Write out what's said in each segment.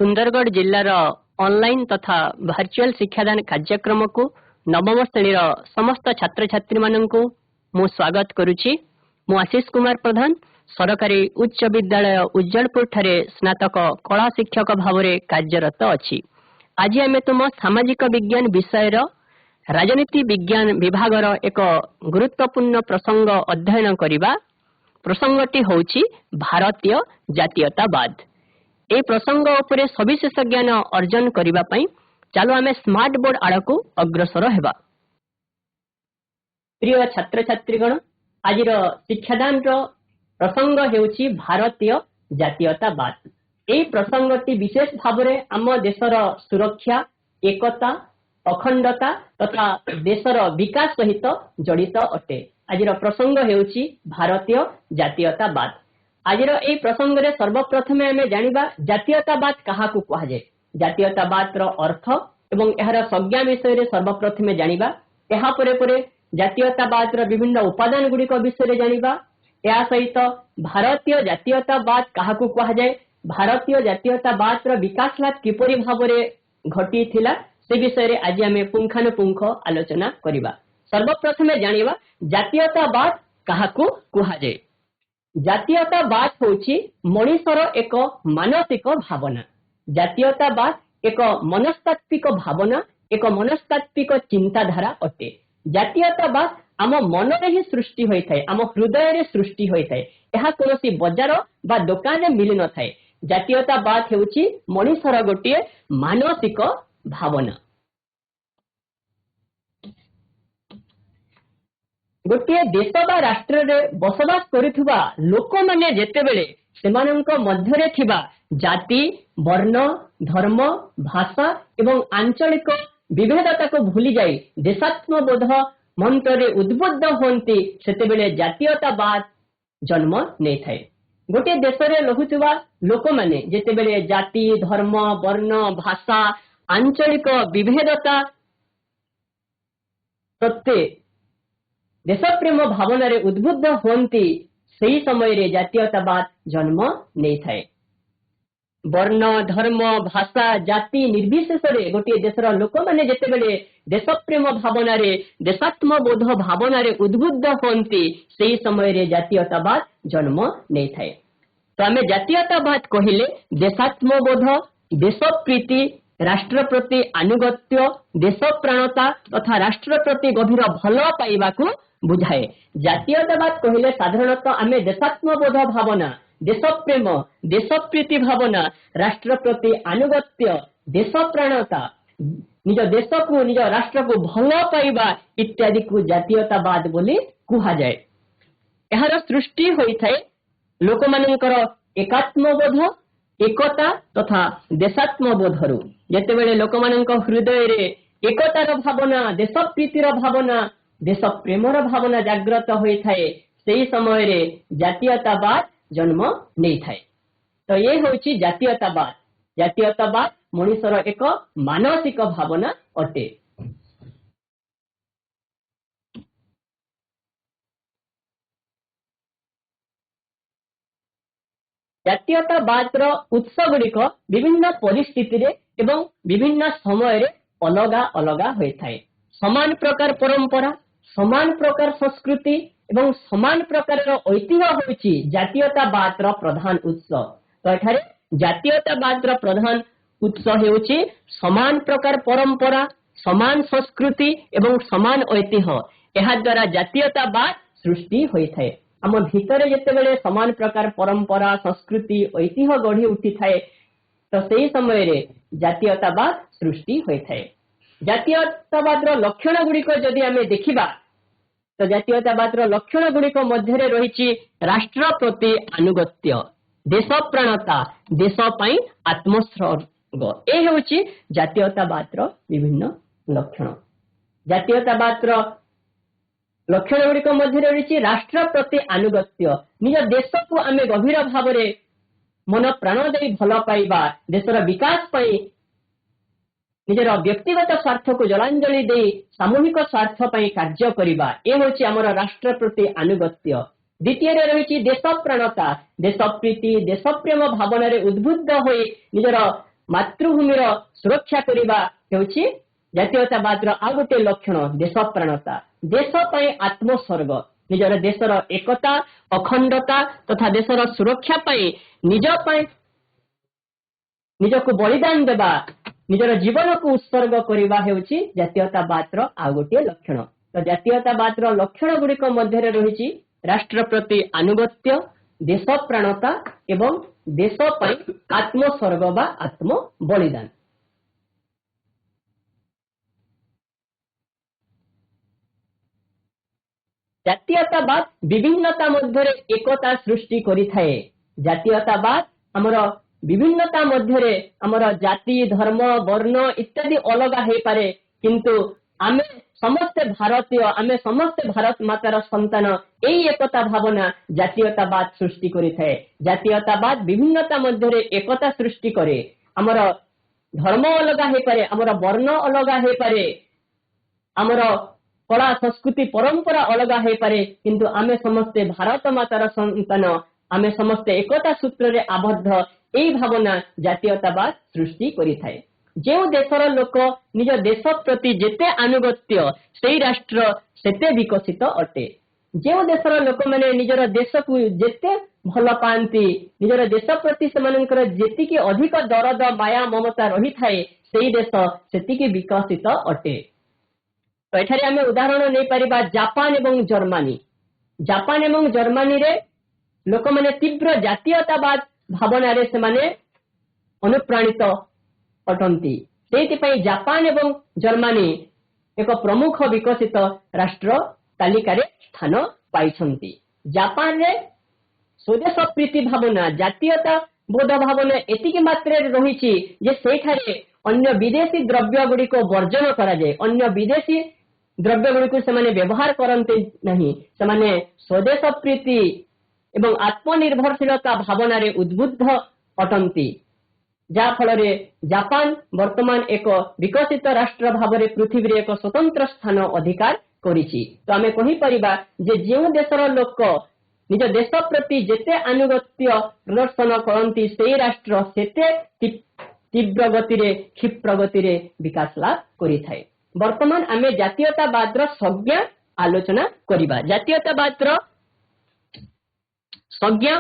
Sundargarh जिल्लार online तथा virtual शिक्षादान कार्यक्रम को नवम श्रेणी समस्त छात्र छात्री मानू मु स्वागत करुच्ची। मु आशीष कुमार प्रधान सरकारी उच्च विद्यालय उज्जैनपुर ठारे स्नातक कला शिक्षक भाव में कार्यरत अच्छी। आज आम तुम सामाजिक विज्ञान विषय राजनीति विज्ञान विभागर एक गुरुत्वपूर्ण प्रसंग अध्ययन करवा। प्रसंगटी होची भारतीय जातीयतावाद। ए प्रसंग उपरे सविशेष ज्ञान अर्जन करिबा पई चलो आमे स्मार्ट बोर्ड आड़ को अग्रसर हेबा। प्रिय छात्र छात्रीगण, आज शिक्षादान प्रसंग हेउची भारतीय जातीयतावाद। ए प्रसंगटी विशेष भाव में आम देशर सुरक्षा, एकता, अखंडता तथा देशर विकास सहित जड़ित अटे। आज प्रसंग हेउची भारतीय जातीयतावाद। आज ए प्रसंग रे सर्वप्रथमे आमे जानिबा जातीयतावाद काहाकू कहा जाय। जातीयतावाद रो अर्थ एवं एहार संज्ञा विषय रे सर्वप्रथमे जानिबा। एहा परे परे जातीयतावाद रो विभिन्न उपादान गुड़िक विषय रे जानिबा। या सहित भारतीय जातीयतावाद काहाकू कहा जाय, भारतीय जातीयतावाद रो विकास लाभ किपरि भाव रे घटी थिला से विषय रे आज आमे पुंखानुपुंख आलोचना करिबा। सर्वप्रथमे जानिबा जातीयतावाद काहाकू कहा जाय। जातीयतावाद होची मनुष्यर एक मानसिक भावना। जातीयतावाद एक मनस्तात्विक भावना, एक मनस्तात्विक चिंताधारा अटे। जातीयतावाद आम मन रे ही सृष्टि होई थाए, आम हृदय रे सृष्टि होई थाए। एहा कोनोसी बजार बा दुकान रे मिली न थाए। जातीयतावाद हेउची मनुष्यर गोटिए मानसिक भावना। गोटे देश बा राष्ट्र रे बसवास करुथुबा लोक माने जेतेबेले सेमानंक मध्यरे थिबा जाति, वर्ण, धर्म, भाषा एवं आंचलिक विभेदता को भूली जाई देशात्मबोध मंत्रे उद्बुद्ध होंती सेतेबेले जातीयतावाद जन्म नै थाए। गोटे देश रे रहुथुबा लोक माने जेतेबेले जाति, धर्म, वर्ण, भाषा, आंचलिक विभेदता प्रत्ये देश प्रेम भावना रे उद्बुद्ध होंती सही समय रे जातीयतावाद जन्म नै थाए। वर्ण, धर्म, भाषा, जाति निर्विशेष रे गोटे देशर लोक माने जेतेबेले देश प्रेम भावना रे देशात्मबोध भावना रे उद्बुद्ध होंती सही समय रे जातीयतावाद जन्म नै थाए। तो आमे जातीयतावाद कहिले देशात्मबोध, देशप्रीति, राष्ट्र प्रति आनुगत्य, देश प्राणता तथा राष्ट्र प्रति गभीर भल पाइबा को बुझाए। जातीयतावाद कहले साधारणतः आमे देशात्मबोध भावना, देश प्रेम, देशप्रीति भावना, राष्ट्र प्रति आनुगत्य, देश प्राणता, निज देश को निज राष्ट्र को भल पाइबा इत्यादि को जातीयतावाद बोली कुहा जाए। एहार सृष्टि होई थाए लोक मानकर एकात्मबोध, एकता तथा देशात्मबोधरु। जेतेबेले लोक मानक हृदय रे एकतार भावना, देशप्रीतिर भावना, देश प्रेमर भावना जाग्रत होई थाए सेही समय रे जातीयतावाद जन्म नै थाए। तो ये होची जातीयतावाद। जातीयतावाद मनुष्यर एक मानसिक भावना अटे। जातीयतावाद उत्स गुड़िक विभिन्न परिस्थिति रे एवं विभिन्न समय रे अलगा अलगा होई थाए। समान प्रकार परंपरा, समान प्रकार संस्कृति एवं समान प्रकार ऐतिह्य होची जातीयतावाद प्रधान उत्स। तो एठारे जातीयतावाद प्रधान उत्स हेउची समान प्रकार परंपरा, समान संस्कृति एवं समान ऐतिह्य। एहा द्वारा जातीयतावाद सृष्टि होई थाए। आम भितर जेतेबेले समान प्रकार परंपरा, संस्कृति, ऐतिह्य गढ़ी उठी थाए तो सही समय रे जातीयतावाद सृष्टि होई थाए। जातीयतावाद लक्षण गुड़िक जदि आमे देखिबा तो जातीयतावाद लक्षण गुड़िक मध्य रही राष्ट्र प्रति आनुगत्य, देश प्राणता, देश पई आत्मोत्सर्ग। ए हेउची जातीयतावाद विभिन्न लक्षण। जातीयतावाद लक्षण गुड़िक मध्य रही राष्ट्र प्रति आनुगत्य। निज देश को आमे गभीर भाव रे मन प्राण दे भल पाइबा, देशर विकास पई निजर व्यक्तिगत स्वार्थ को जलांजलि दे सामूहिक स्वार्थ पई कार्य करिबा। ए होची हमर राष्ट्र प्रति आनुगत्य। द्वितीय रही देश प्राणता, देशप्रीति, देशप्रेम भावना रे उद्बुद्ध होई निजर मातृभूमिर सुरक्षा करबा हेउछि जातीयतावादर आ गोटे लक्षण देशप्राणता देश पई आत्मस्वर्ग निजर देशर एकता अखंडता तथा देशर सुरक्षा पई निज पई निजको बलिदान देबा निजर जीवन को उत्सर्ग करबा हेउछि जातीयतावादर आ गोटे लक्षण। तो जातीयतावादर लक्षण गुड़िक मध्य रही राष्ट्र प्रति आनुगत्य देशप्राणता एवं देश पई आत्मस्वर्ग बा आत्म बलिदान। जातीयतावाद विभिन्नता मध्य एकता सृष्टि करिथाए। जातीयतावाद हमर विभिन्नता मध्य हमर जाति धर्म वर्ण इत्यादि अलग हे पारे किंतु आमे समस्ते भारतीय आमे समस्ते भारत मातार संतान एई एकता भावना जातीयतावाद सृष्टि करिथाए। जातीयतावाद विभिन्नता मध्य एकता सृष्टि करे। हमर धर्म अलग हे पारे हमर वर्ण अलग हे पारे हमर कला संस्कृति परंपरा अलग हे पारे किंतु आमे समस्ते भारत मातार संतान आमे समस्ते एकता सूत्र रे आबद्ध एई भावना जातीयतावाद सृष्टि करिथाए। जो देशर लोक निज देश प्रति जेते आनुगत्य सेई राष्ट्र सेते विकसित अटे। जो देशर लोक माने निजर देश को जेते भल पांती निजर देश प्रति सेमानकर जेतिकी अधिक दरद माया ममता रही थाए सेई देश सेतिकी विकसित अटे। तो एठारे आमे उदाहरण नै परिबा जापान एवं जर्मनी। जापान एवं जर्मनी रे लोक माने तीव्र जातीयतावाद भावना रे सेमाने अनुप्राणित अटंती। सेतिपई जापान एवं जर्मनी एक प्रमुख विकसित राष्ट्र तालिका रे स्थान पाइछंती। जापान रे स्वदेश प्रीति भावना जातीयता बोध भावना एतिकी मात्रा रे रहिछि जे सेठारे अन्य विदेशी द्रव्य गुड़िक वर्जन करा जाय। अन्य विदेशी द्रव्य गुड़िक सेमाने व्यवहार करते नहीं। सेमाने स्वदेश प्रीति एवं आत्मनिर्भरशीलता भावना रे उद्बुद्ध अटंती जा फल जापान वर्तमान एक विकसित राष्ट्र भाव में पृथ्वी रे एक स्वतंत्र स्थान अधिकार करिछि। तो आमे कहि परिबा जे जेउ देशर लोक निज देश प्रति जेते अनुगत्य प्रदर्शन करती से राष्ट्र सेते तीव्र गति रे क्षिप्र गति रे विकास लाभ करिथाए। वर्तमान आमे जातीयतावादर संज्ञा आलोचना करिबा। जातीयतावादर संज्ञा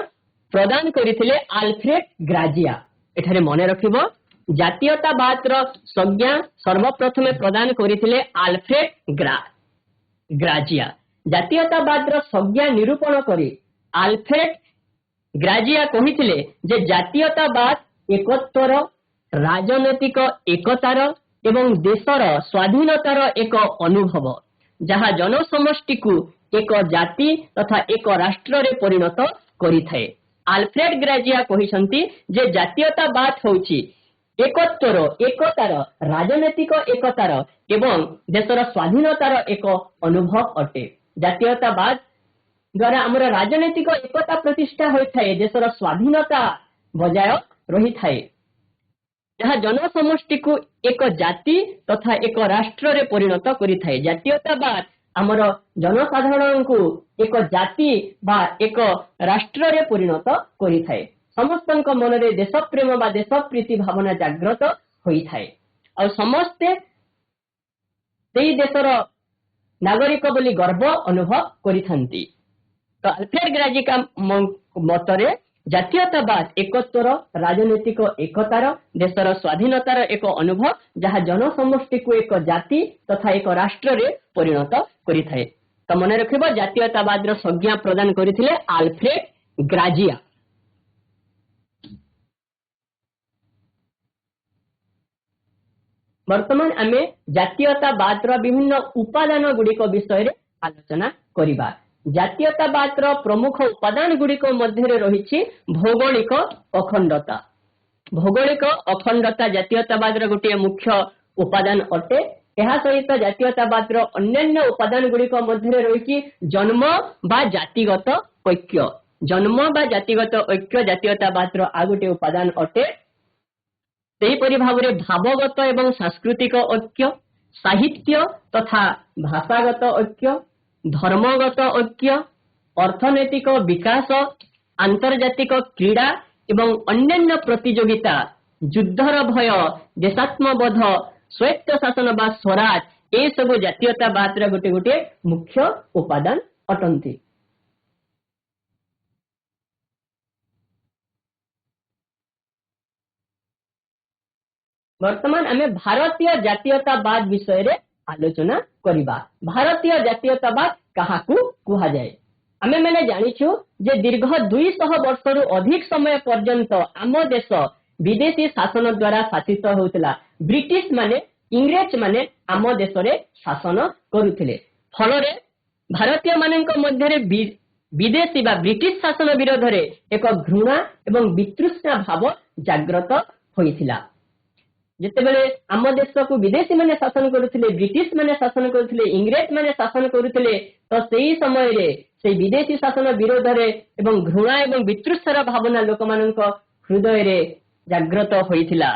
प्रदान करिथिले आल्फ्रेड ग्राजिया। एठारे मने रखिबो जातीयतावादर संज्ञा सर्वप्रथमे प्रदान करिथिले आल्फ्रेड ग्राजिया। जातीयतावादर संज्ञा निरूपण करी आल्फ्रेड ग्राजिया कहिथिले जे जातीयतावाद एकत्वर राजनैतिक एकतार एवं देशर स्वाधीनतार एक अनुभव जहाँ जनसमष्टि को एक जाति तथा एक राष्ट्र रे परिणत करिथाए। आल्फ्रेड ग्राजिया कहिसंती जे जातीयतावाद होउची एकत्वर एकतार राजनैतिक एकतार एवं देशर स्वाधीनतार एक अनुभव अटे। जातीयतावाद द्वारा आमर राजनैतिक एकता प्रतिष्ठा होइथाए देशर स्वाधीनता बजाय रही थाए जहाँ जनसमष्टि को एक जाति तथा एक राष्ट्र रे परिणत करिथाए। जातीयतावाद आमर जनसाधारण को एक जाति बा एक राष्ट्र रे परिणत करिथाए। समस्तक मन रे देश प्रेम बा देश प्रीति भावना जागृत होई थाए और समस्ते सेई देशर नागरिक बोली गर्व अनुभव करिथांती। तो आल्फ्रेड ग्राजिया मतरे जातीयतावाद एकत्वर राजनैतिक एकतार देशर स्वाधीनतार एक अनुभव जहाँ जनसमष्टि को एक जाति तथा एक राष्ट्र रे परिणत करिथाए। तो मन रखिबो जातीयतावादर संज्ञा प्रदान करिथिले आल्फ्रेड ग्राजिया। वर्तमान आमे जातीयतावादर विभिन्न उपादान गुड़िक विषय रे आलोचना करिबा। जातीयतावादर प्रमुख उपादान गुड़िक मध्य रही भौगोलिक अखंडता। भौगोलिक अखंडता जातीयतावादर गोटे मुख्य उपादान अटे। यह सहित जातीयतावादर अन्यान्य उपादान गुड़िक मध्य रही जन्म बा जातिगत ऐक्य। जन्म बा जातिगत ऐक्य जातीयतावादर आ गोटे उपादान अटे। सेहीपरि भाव में भावगत एवं सांस्कृतिक ऐक्य साहित्य तथा भाषागत ऐक्य धर्मगत ऐक्य अर्थनैतिक विकास आंतर्जातिक क्रीड़ा एवं अन्यान्य प्रतियोगिता युद्धर भय देशात्मबोध स्वायत्त शासन बा स्वराज ए सब जातीयतावाद गोटे गोटे मुख्य उपादान अटंती। वर्तमान आमे भारतीय जातीयतावाद विषय रे आलोचना करिबा। भारतीय जातीयतावाद काहाकू कुहा जाए? आमे माने जानिछु जे दीर्घ 200 वर्षरु अधिक समय पर्यंत आम देश विदेशी शासन द्वारा शासित होउतला। ब्रिटिश माने इंग्रेज माने आम देश रे शासन करुथिले। फलरे भारतीय माननक मध्य रे विदेशी बा ब्रिटिश शासन विरोध रे एक घृणा एवं वितृष्णा भाव जागृत होइथिला। जितेबेले आम देश को विदेशी माने शासन करुथिले, ब्रिटिश माने शासन करुथिले, इंग्रेज माने शासन करुथिले, तो सेही समय रे से विदेशी शासन विरोध रे एवं घृणा एवं वितृष्णार भावना लोक मानक हृदय रे जागृत होइथिला।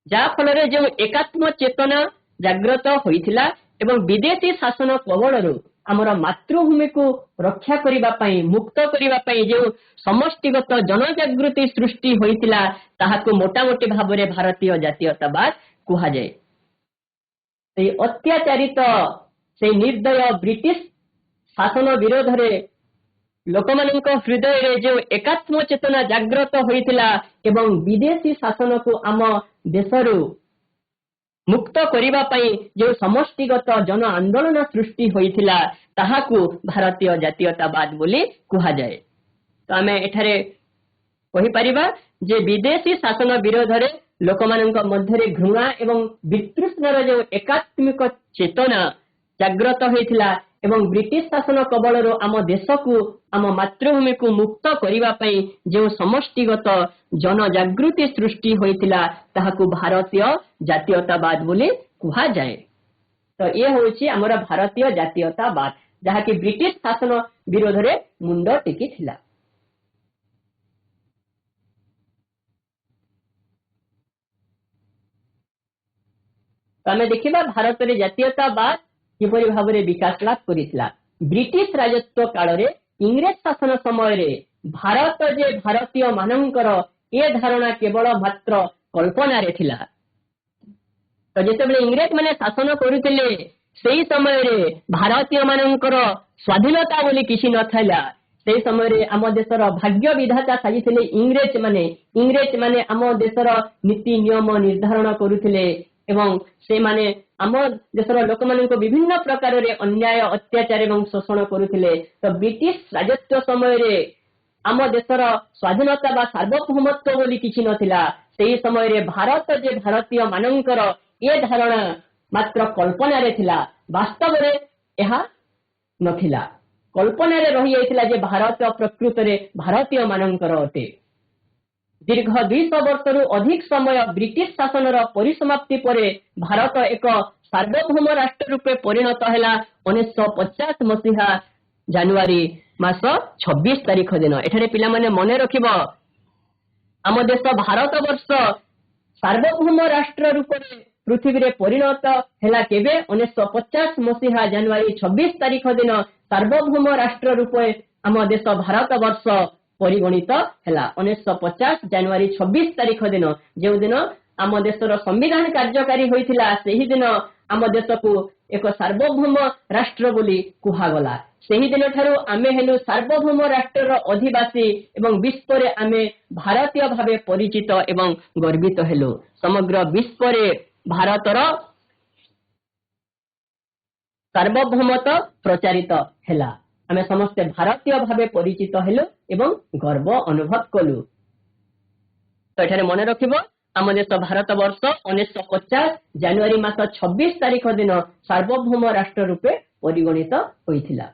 जा फलरे जो एकात्म चेतना जागृत होइथिला एवं विदेशी शासन कबलरू आमर मातृभूमि को रक्षा करिबा पई, मुक्त करिबा पई जो समष्टिगत जनजागृति सृष्टि होइतिला ताहाको मोटामोटी भाबरे भारतीय जातीयतावाद कुहा जाए। से अत्याचारित से निर्दय ब्रिटिश शासन विरोध रे लोकमानक हृदय रे जो एकात्म चेतना जागृत होइतिला एवं विदेशी शासन को आम देशरू मुक्त करिबा पई जो समष्टिगत जन आंदोलन सृष्टि होइथिला ताहाकू भारतीय जातीयतावाद बोली कुहा जाए। तो आमे एठारे कहि परिबा जे विदेशी शासन विरोध रे लोकमानक मध्य रे घृणा एवं वितृष्णार जो एकात्मिक चेतना जागृत होइथिला एवं ब्रिटिश शासन कबलरो आम देश को आम मातृभूमि को मुक्त करिबा पई जो समष्टिगत जन जागृति सृष्टि होइथिला ताहाकू भारतीय जातीयतावाद बोली कुहा जाए। तो ये होछि हमर भारतीय जातीयतावाद जहा कि ब्रिटिश शासन विरोध रे मुंड टेकी थिला। तो आमे देखिबा भारत रे जातीयतावाद किपरि भाबरे विकास लाभ करितला। ब्रिटिश राजत्व काल रे इंग्रेज शासन समय रे भारत जे भारतीय मानकर ए धारणा केवल मात्र कल्पना रे थिला। तो जेतेबेले इंग्रेज माने शासन करुतिले सेही समय रे भारतीय मानकर स्वाधीनता बोली किछि नथला। सेही समय रे आम देशर भाग्य विधाता साजिथिले इंग्रेज माने आम देशर नीति नियम निर्धारण करुतिले एवं से माने आम देशर लोक मानक विभिन्न प्रकार रे अन्याय अत्याचार एवं शोषण करुतिले। तो ब्रिटिश राजत्व समय रे आम देशर स्वाधीनता बा सार्वभौमत्व बोली किछि नथिला। सेही समय रे भारत जे भारतीय मानकर ए धारणा मात्र कल्पना रे थिला, वास्तव रे एहा नथिला। कल्पना रे रही जाइथिला जे भारत प्रकृत रे भारतीय मानकर अटे। दीर्घ 200 वर्षरु अधिक समय ब्रिटिश शासन परिसमाप्ति परे भारत एक सार्वभौम राष्ट्र रूपे परिणत हैला 1950 मसीहा जनवरी मास 26 तारिख दिन। एठारे पिला माने मने रखिबो आम देश भारत वर्ष सार्वभौम राष्ट्र रूपे पृथ्वी रे परिणत हैला केबे 1950 मसीहा जनवरी 26 तारिख दिन सार्वभौम राष्ट्र रूपे आम देश भारत वर्ष परिगणित हैला। 1950 जनवरी 26 तारिख दिन जो दिन आम देशर संविधान कार्यकारी होइथिला सेही दिन आम देश को एक सार्वभौम राष्ट्र बोली कुहागला। सेही दिन ठारू आमे हेलु सार्वभौम राष्ट्रर अधिवासी एवं विश्व रे आमे भारतीय भावे परिचित एवं गर्वित हेलु। समग्र विश्व रे भारतर सार्वभौमत्व प्रचारित हैला। आमे समस्त भारतीय भावे परिचित हेलु एवं गर्व अनुभव कलु। तो एठारे मने रखिबो आम देश भारत वर्ष 1950 जनवरी मास 26 तारिख दिन सार्वभौम राष्ट्र रूपे परिगणित होइथिला।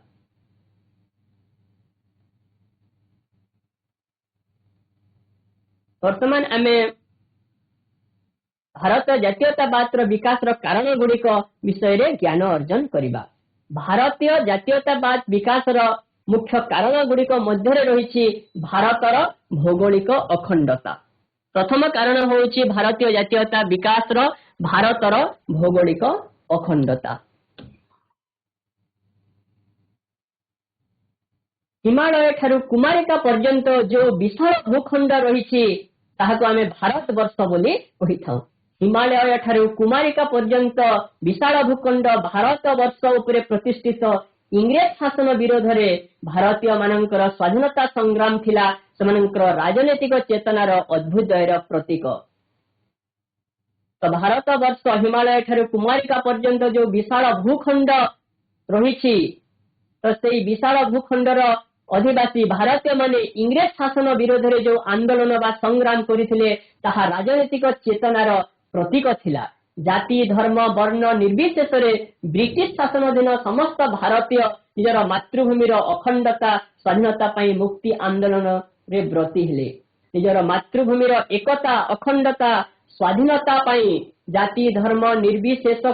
वर्तमान आमे भारत जातीयतावाद विकास कारण गुड़िक विषय रे ज्ञान अर्जन करिबा। भारतीय जातीयतावाद विकास मुख्य कारण गुड़िक मध्य रही भारतर भौगोलिक अखंडता। प्रथम कारण होउछि भारतीय जातीयता विकास भारतर भौगोलिक अखंडता। हिमालय ठारू कुमारिका पर्यंत जो विशाल भूखंड रही ताहाको आमे भारत वर्ष बोली कहिथाउ। हिमालय ठारू कुमारिका पर्यंत विशाल भूखंड भारत वर्ष उपरे प्रतिष्ठित इंग्रेज शासन विरोध रे भारतीय मानकर स्वाधीनता संग्राम थिला सेमानकर राजनीतिक चेतनार अद्भुतयर प्रतीक। तो भारत वर्ष हिमालय ठारू कुमारिका पर्यंत जो विशाल भूखंड रही, तो से विशाल भूखंडर अधिवासी भारतीय माने इंग्रेज शासन विरोध रे जो आंदोलन बा संग्राम करिथिले ताहा राजनीतिक चेतनार प्रतीक थिला। जाति धर्म वर्ण निर्विशेष रे ब्रिटिश शासनाधीन समस्त भारतीय निजर मातृभूमिर अखंडता स्वाधीनता पई मुक्ति आंदोलन रे ब्रती हेले। निजर मातृभूमिर एकता अखंडता स्वाधीनता पई जाति धर्म निर्विशेष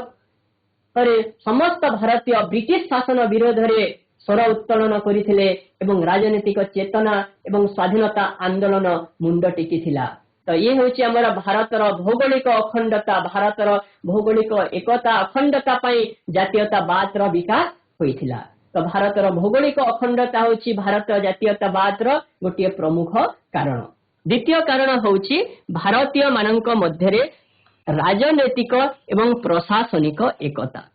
रे समस्त भारतीय ब्रिटिश शासन विरोध रे स्वर उत्तोलन करिथिले एवं राजनीतिक चेतना एवं स्वाधीनता आंदोलन मुंड टेकिथिला। तो ये होची हमर भारतर भौगोलिक अखंडता, भारतर भौगोलिक एकता अखंडता पई जातीयतावादर विकास होइथिला। तो भारतर भौगोलिक अखंडता होची भारत जातीयतावादर गोटे प्रमुख कारण। द्वितीय कारण होची भारतीय मानक मध्यरे राजनैतिक एवं प्रशासनिक एकता।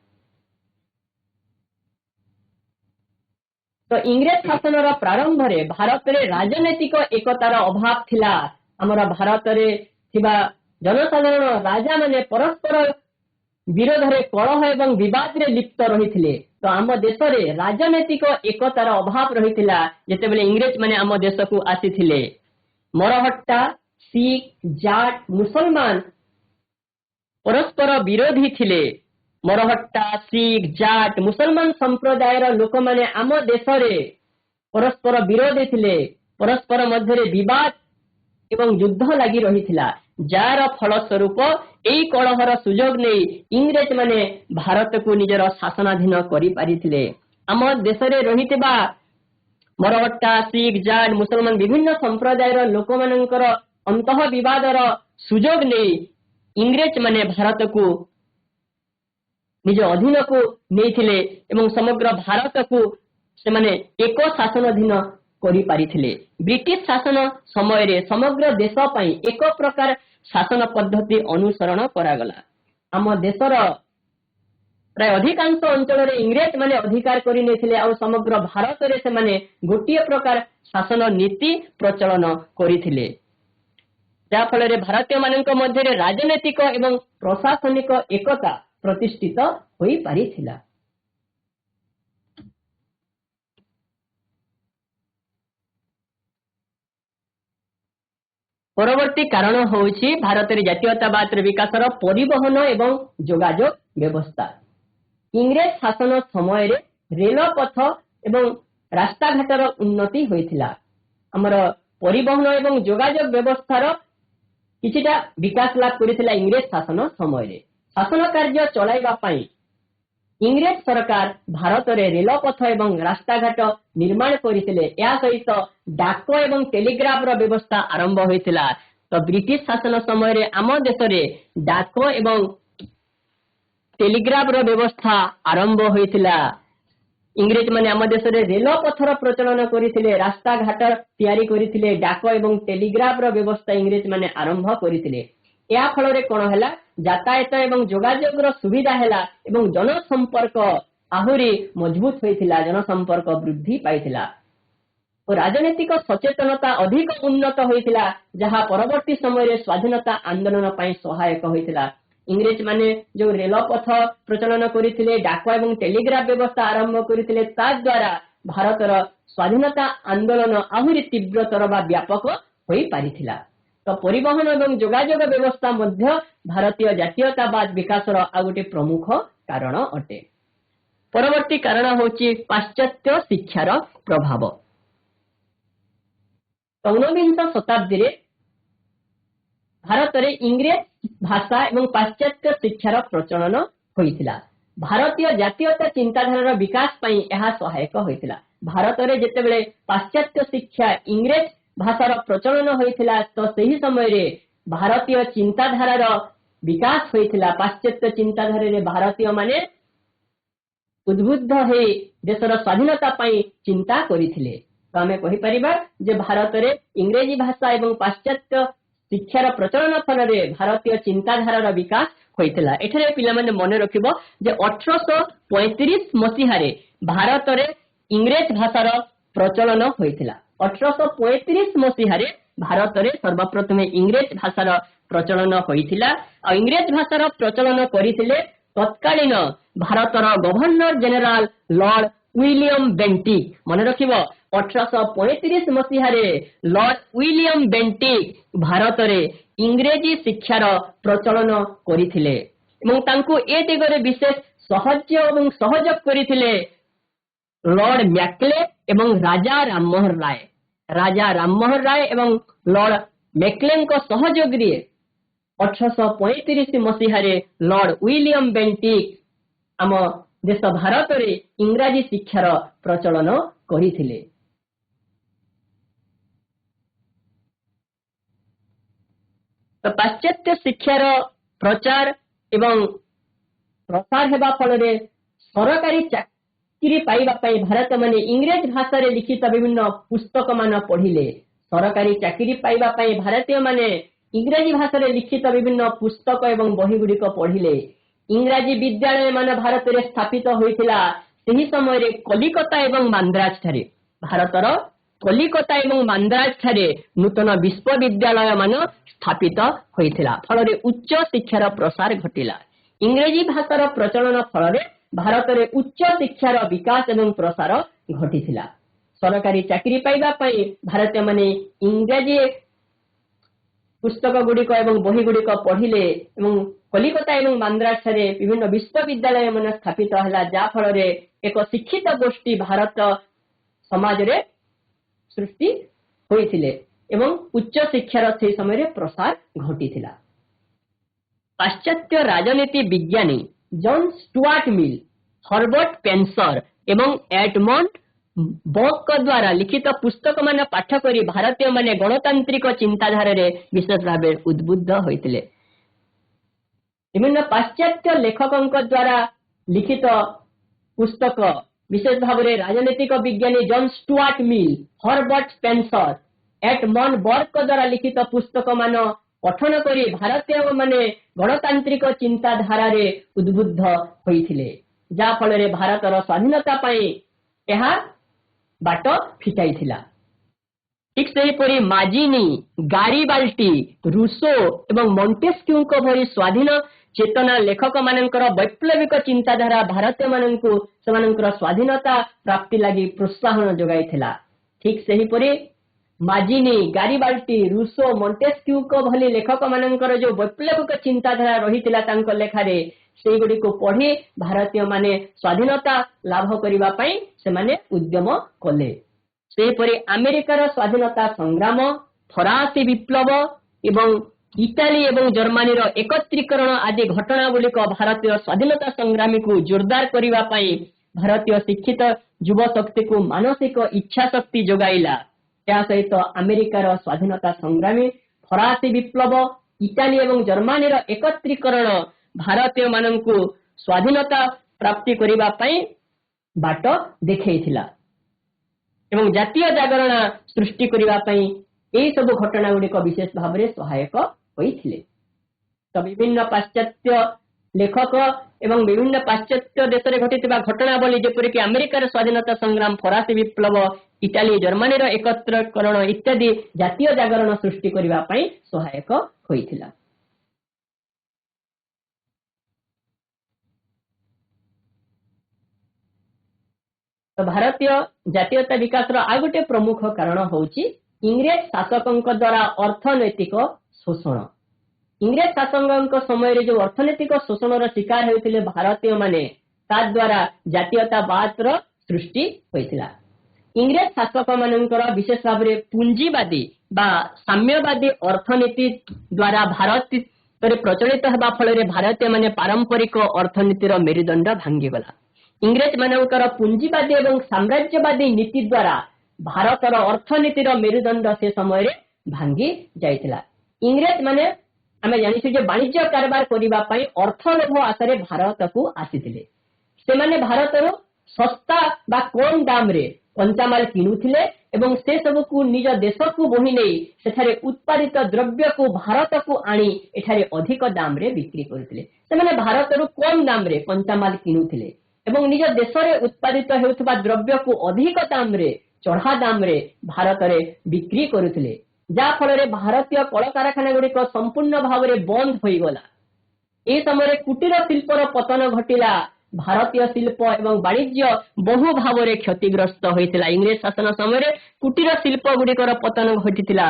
तो इंग्रेज शासन प्रारंभ रे भारत रे राजनैतिक एकतार अभाव थिला। हमर भारत रे थिबा जनसाधारण राजा माने परस्पर विरोध रे कलह एवं विवाद रे लिप्त रहिथिले। तो आम देश रे राजनैतिक एकतार अभाव रहिथिला जेतेबेले इंग्रेज माने आम देश को आसीथिले। मरहट्टा सिख जाट मुसलमान परस्पर विरोधी थिले। मरहट्टा सिख जाट मुसलमान संप्रदायर लोक माने आम देश रे परस्पर विरोधी थिले। परस्पर मध्य विवाद एवं युद्ध लगी रहिथिला, जार फलस्वरूप एई कलहर सुजोग नै इंग्रेज माने भारत को निजर शासनाधीन करि पारिथिले। आम देश रे रहितबा मरहट्टा सिख जाट मुसलमान विभिन्न संप्रदायर लोक मानकर अंतः विवादर सुजोग नै इंग्रेज माने भारत को निज अधीन को नैथिले एवं समग्र भारत को से माने एक शासनाधीन करि पारिथिले। ब्रिटिश शासन समय रे समग्र देश पई एक प्रकार शासन पद्धति अनुसरण करागला। आम देशर प्राय अधिकांश अंचल रे इंग्रेज माने अधिकार करि नेथिले आ समग्र भारत रे से माने गोटिए प्रकार शासन नीति प्रचलन करिथिले। जा फल रे भारतीय मानक मध्य रे राजनैतिक एवं प्रशासनिक एकता प्रतिष्ठित होई पारिथिला। परवर्ती कारण होउछि भारत रे जातीयतावाद विकासर परिवहन एवं जोगाजोग व्यवस्था। इंग्रेज शासन समय रे रेल पथ एवं रास्ता घाटर उन्नति होइथिला। हमर परिवहन एवं जोगाजोग व्यवस्थार किछिटा विकास लाभ करिथिला इंग्रेज शासन समय रे। शासन कार्य चलाइबा पई इंग्रेज सरकार भारत रे रेल पथ एवं रास्ता घाट निर्माण करिथिले। या सहित डाक एवं टेलीग्राफ रो व्यवस्था आरंभ होइथिला। तो ब्रिटिश शासन समय रे आम देश रे डाक एवं टेलीग्राफ रो व्यवस्था आरंभ होइथिला। इंग्रेज माने आम देश रे रेल पथर प्रचलन करिथिले, रास्ता घाट तैयारी करिथिले, डाक एवं टेलीग्राफ रो व्यवस्था इंग्रेज माने आरंभ करिथिले। या फल रे कोन हैला यातायात एवं जोगाजोग रो सुविधा हैला एवं जनसंपर्क आहुरी मजबूत होइथिला, जनसंपर्क वृद्धि पाइथिला और राजनीतिक सचेतनता अधिक उन्नत होइथिला, जहा परवर्ती समय रे स्वाधीनता आंदोलन पई सहायक होइथिला। इंग्रेज माने जो रेल पथ प्रचलन करिथिले, डाक एवं टेलीग्राफ व्यवस्था आरंभ करिथिले, ता द्वारा भारतर स्वाधीनता आंदोलन आहुरी तीव्रतर बा व्यापक होई पारिथिला। तो परिवहन एवं जोगाजोग व्यवस्था मध्य भारतीय जातीयतावाद विकासर आ गोटे प्रमुख कारण अटे। परवर्ती कारण होची पाश्चात्य शिक्षार प्रभाव। 19 शताब्दी रे भारत रे इंग्रेज भाषा एवं पाश्चात्य शिक्षार प्रचलन होइथिला। भारतीय जातीयता चिंताधारार विकास पई एहा सहायक होइथिला। भारत रे जेतेबेले पाश्चात्य शिक्षा इंग्रेज भाषार प्रचलन होइथिला, तो सही समय रे भारतीय चिंताधारार विकास होइथिला। पाश्चात्य चिंताधारा रे भारतीय माने उद्बुद्ध हे देशर स्वाधीनता पई चिंता करिथिले। तो आमे कहि परिबा जे भारत रे इंग्रेजी भाषा एवं पाश्चात्य ଶିକ୍ଷାର ପ୍ରଚଳନ ଫଳରେ ଭାରତୀୟ ଚିନ୍ତାଧାରାର ବିକାଶ ହୋଇଥିଲା। ଏଠାରେ ପିଲାମାନେ ମନେ ରଖିବ ଯେ 1835 ମସିହାରେ ଭାରତରେ ଇଂରେଜ ଭାଷାର ପ୍ରଚଳନ ହୋଇଥିଲା। 1835 ମସିହାରେ ଭାରତରେ ସର୍ବପ୍ରଥମେ ଇଂରେଜ ଭାଷାର ପ୍ରଚଳନ ହୋଇଥିଲା। ଆଉ ଇଂରେଜ ଭାଷାର ପ୍ରଚଳନ କରିଥିଲେ ତତ୍କାଳୀନ ଭାରତର governor general Lord William Bentinck. ମନେ ରଖିବ 1835 ମସିହାରେ ଲର୍ଡ ୱିଲିୟମ ବେଣ୍ଟିକ ଭାରତରେ ଇଂରେଜୀ ଶିକ୍ଷାର ପ୍ରଚଳନ କରିଥିଲେ ଏବଂ ତାଙ୍କୁ ଏ ଦିଗରେ ବିଶେଷ ସାହାଯ୍ୟ ଏବଂ ସହଯୋଗ କରିଥିଲେ ଲର୍ଡ ମ୍ୟାକଲେ ଏବଂ ରାଜା ରାମମୋହନ ରାୟ। ରାଜା ରାମମୋହନ ରାୟ ଏବଂ ଲର୍ଡ ମ୍ୟାକଲେଙ୍କ ସହଯୋଗରେ 1835 ମସିହାରେ ଲର୍ଡ ୱିଲିୟମ ବେଣ୍ଟିକ ଆମ ଦେଶ ଭାରତରେ ଇଂରାଜୀ ଶିକ୍ଷାର ପ୍ରଚଳନ କରିଥିଲେ। ତ ପାଶ୍ଚାତ୍ୟ ଶିକ୍ଷାର ପ୍ରଚାର ଏବଂ ପ୍ରସାର ହେବା ଫଳରେ ସରକାରୀ ଚାକିରି ପାଇବା ପାଇଁ ଭାରତମାନେ ଇଂରେଜ ଭାଷାରେ ଲିଖିତ ବିଭିନ୍ନ ପୁସ୍ତକ ମାନ ପଢିଲେ। ସରକାରୀ ଚାକିରି ପାଇବା ପାଇଁ ଭାରତୀୟମାନେ ଇଂରାଜୀ ଭାଷାରେ ଲିଖିତ ବିଭିନ୍ନ ପୁସ୍ତକ ଏବଂ ବହି ଗୁଡିକ ପଢିଲେ। ଇଂରାଜୀ ବିଦ୍ୟାଳୟ ମାନ ଭାରତରେ ସ୍ଥାପିତ ହୋଇଥିଲା ସେହି ସମୟରେ କଲିକତା ଏବଂ ମାନ୍ଦ୍ରାଜ ଠାରେ। ଭାରତର କଲିକତା ଏବଂ ମାନ୍ଦ୍ରାଜ ଠାରେ ନୂତନ ବିଶ୍ୱବିଦ୍ୟାଳୟ ମାନ ସ୍ଥାପିତ ହୋଇଥିଲା। ଫଳରେ ଉଚ୍ଚ ଶିକ୍ଷାର ପ୍ରସାର ଘଟିଲା। ଇଂରେଜୀ ଭାଷାର ପ୍ରଚଳନ ଫଳରେ ଭାରତରେ ଉଚ୍ଚ ଶିକ୍ଷାର ବିକାଶ ଏବଂ ପ୍ରସାର ଘଟିଥିଲା। ସରକାରୀ ଚାକିରି ପାଇବା ପାଇଁ ଭାରତୀୟମାନେ ଇଂରାଜୀ ପୁସ୍ତକ ଗୁଡିକ ଏବଂ ବହି ଗୁଡିକ ପଢିଲେ ଏବଂ କଲିକତା ଏବଂ ମାନ୍ଦ୍ରାଜ ଠାରେ ବିଭିନ୍ନ ବିଶ୍ୱବିଦ୍ୟାଳୟ ମାନ ସ୍ଥାପିତ ହେଲା, ଯାହା ଫଳରେ ଏକ ଶିକ୍ଷିତ ଗୋଷ୍ଠୀ ଭାରତ ସମାଜରେ ସୃଷ୍ଟି ହୋଇଥିଲେ ଏବଂ ଉଚ୍ଚ ଶିକ୍ଷାର ସେହି ସମୟରେ ପ୍ରସାର ଘଟିଥିଲା। ପାଶ୍ଚାତ୍ୟ ରାଜନୀତି ବିଜ୍ଞାନୀ John Stuart Mill, Herbert Spencer ଏବଂ ଏଡମଣ୍ଡ ବର୍କ ଦ୍ୱାରା ଲିଖିତ ପୁସ୍ତକ ମାନ ପାଠ କରି ଭାରତୀୟ ମାନେ ଗଣତାନ୍ତ୍ରିକ ଚିନ୍ତାଧାରାରେ ବିଶେଷ ଭାବେ ଉଦ୍ବୁଦ୍ଧ ହୋଇଥିଲେ। ବିଭିନ୍ନ ପାଶ୍ଚାତ୍ୟ ଲେଖକଙ୍କ ଦ୍ୱାରା ଲିଖିତ ପୁସ୍ତକ ବିଶେଷ ଭାବରେ ରାଜନୈତିକ ବିଜ୍ଞାନୀ John Stuart Mill, Herbert Spencer, Edmund Burke ଦ୍ୱାରା ଲିଖିତ ପୁସ୍ତକ ମାନ ପଠନ କରି ଭାରତୀୟ ମାନେ ଗଣତାନ୍ତ୍ରିକ ଚିନ୍ତାଧାରାରେ ଉଦ୍ବୁଦ୍ଧ ହୋଇଥିଲେ, ଯାହା ଫଳରେ ଭାରତର ସ୍ୱାଧୀନତା ପାଇଁ ଏହା ବାଟ ଫିଟାଇଥିଲା। ଠିକ ସେହିପରି ମାଜିନି, ଗାରିବାଲ୍ଟି, ରୁସୋ ଏବଂ ମଣ୍ଟେସ୍କ୍ୟୁଙ୍କ ଭଳି ସ୍ୱାଧୀନ ଚେତନା ଲେଖକ ମାନଙ୍କର ବୈପ୍ଳବିକ ଚିନ୍ତାଧାରା ଭାରତୀୟ ମାନଙ୍କୁ ସେମାନଙ୍କର ସ୍ୱାଧୀନତା ପ୍ରାପ୍ତି ଲାଗି ପ୍ରୋତ୍ସାହନ ଯୋଗାଇଥିଲା। ଠିକ ସେହିପରି ମାଜିନି, ଗାରିବାଲ୍ଟି, ରୁସୋ, ମଣ୍ଟେସ୍କ୍ୟୁଙ୍କ ଭଳି ଲେଖକ ମାନଙ୍କର ଯୋଉ ବୈପ୍ଳବିକ ଚିନ୍ତାଧାରା ରହିଥିଲା ତାଙ୍କ ଲେଖାରେ, ସେଇଗୁଡ଼ିକୁ ପଢି ଭାରତୀୟ ମାନେ ସ୍ୱାଧୀନତା ଲାଭ କରିବା ପାଇଁ ସେମାନେ ଉଦ୍ୟମ କଲେ। ସେହିପରି ଆମେରିକାର ସ୍ୱାଧୀନତା ସଂଗ୍ରାମ, ଫରାସୀ ବିପ୍ଳବ ଏବଂ ଇଟାଲୀ ଏବଂ ଜର୍ମାନୀର ଏକତ୍ରୀକରଣ ଆଦି ଘଟଣା ଗୁଡିକ ଭାରତୀୟ ସ୍ୱାଧୀନତା ସଂଗ୍ରାମୀକୁ ଜୋରଦାର କରିବା ପାଇଁ ଭାରତୀୟ ଶିକ୍ଷିତ ଯୁବ ଶକ୍ତିକୁ ମାନସିକ ଇଚ୍ଛା ଶକ୍ତି ଯୋଗାଇଲା। ଏହା ସହିତ ଆମେରିକାର ସ୍ୱାଧୀନତା ସଂଗ୍ରାମୀ, ଫରାସୀ ବିପ୍ଳବ, ଇଟାଲୀ ଏବଂ ଜର୍ମାନୀର ଏକତ୍ରୀକରଣ ଭାରତୀୟ ମାନଙ୍କୁ ସ୍ୱାଧୀନତା ପ୍ରାପ୍ତି କରିବା ପାଇଁ ବାଟ ଦେଖେଇଥିଲା ଏବଂ ଜାତୀୟ ଜାଗରଣ ସୃଷ୍ଟି କରିବା ପାଇଁ ଏହି ସବୁ ଘଟଣା ଗୁଡିକ ବିଶେଷ ଭାବରେ ସହାୟକ ହୋଇଥିଲେ। ତ ବିଭିନ୍ନ ପାଶ୍ଚାତ୍ୟ ଲେଖକ ଏବଂ ବିଭିନ୍ନ ପାଶ୍ଚାତ୍ୟ ଦେଶରେ ଘଟିଥିବା ଘଟଣାବଳୀ ଯେପରିକି ଆମେରିକାର ସ୍ୱାଧୀନତା ସଂଗ୍ରାମ, ଫରାସୀ ବିପ୍ଳବ, ଇଟାଲୀ ଜର୍ମାନୀର ଏକତ୍ରୀକରଣ ଇତ୍ୟାଦି ଜାତୀୟ ଜାଗରଣ ସୃଷ୍ଟି କରିବା ପାଇଁ ସହାୟକ ହୋଇଥିଲା। ତ ଭାରତୀୟ ଜାତୀୟତା ବିକାଶର ଆଉ ଗୋଟେ ପ୍ରମୁଖ କାରଣ ହେଉଛି ଇଂରେଜ ଶାସକଙ୍କ ଦ୍ୱାରା ଅର୍ଥନୈତିକ ଶୋଷଣ। ଇଂରେଜ ଶାସକଙ୍କ ସମୟରେ ଯୋଉ ଅର୍ଥନୈତିକ ଶୋଷଣର ଶିକାର ହେଉଥିଲେ ଭାରତୀୟ ମାନେ, ତା ଦ୍ୱାରା ଜାତୀୟତାବାଦର ସୃଷ୍ଟି ହୋଇଥିଲା। ଇଂରେଜ ଶାସକ ମାନଙ୍କର ବିଶେଷ ଭାବରେ ପୁଞ୍ଜିବାଦୀ ବା ସାମ୍ୟବାଦୀ ଅର୍ଥନୀତି ଦ୍ୱାରା ଭାରତରେ ପ୍ରଚଳିତ ହେବା ଫଳରେ ଭାରତୀୟ ମାନେ ପାରମ୍ପରିକ ଅର୍ଥନୀତିର ମେରୁଦଣ୍ଡ ଭାଙ୍ଗିଗଲା। ଇଂରେଜ ମାନଙ୍କର ପୁଞ୍ଜିବାଦୀ ଏବଂ ସାମ୍ରାଜ୍ୟବାଦୀ ନୀତି ଦ୍ୱାରା ଭାରତର ଅର୍ଥନୀତିର ମେରୁଦଣ୍ଡ ସେ ସମୟରେ ଭାଙ୍ଗି ଯାଇଥିଲା। ଇଂରେଜ ମାନେ ଆମେ ଜାଣିଛୁ ଯେ ବାଣିଜ୍ୟ କାରବାର କରିବା ପାଇଁ ଅର୍ଥ ଲୋଭ ଆଶାରେ ଭାରତକୁ ଆସିଥିଲେ। ସେମାନେ ଭାରତରୁ ଶସ୍ତା ବା କମ ଦାମରେ कंचामाल किणुथिले एवं से सब को निज देश को बोही नहीं सेठारे उत्पादित द्रव्य को भारत को आनी एठारे अधिक दाम रे बिक्री करथिले से माने भारत रु कम दाम रे कंचामाल किणुथिले एवं निज देश रे उत्पादित हेउथबा द्रव्य को अधिक दाम रे चढ़ा दाम रे भारत रे बिक्री करुथिले जा फल रे भारतीय कल कारखाना गुड़िक संपूर्ण भाव रे बंद होई गला ए समय कुटीर शिल्पर पतन घटिला भारतीय शिल्प एवं वाणिज्य बहु भाव रे क्षतिग्रस्त होइतिला इंग्रेज शासन समय कुटीर शिल्प गुड़िकर पतन घटितिला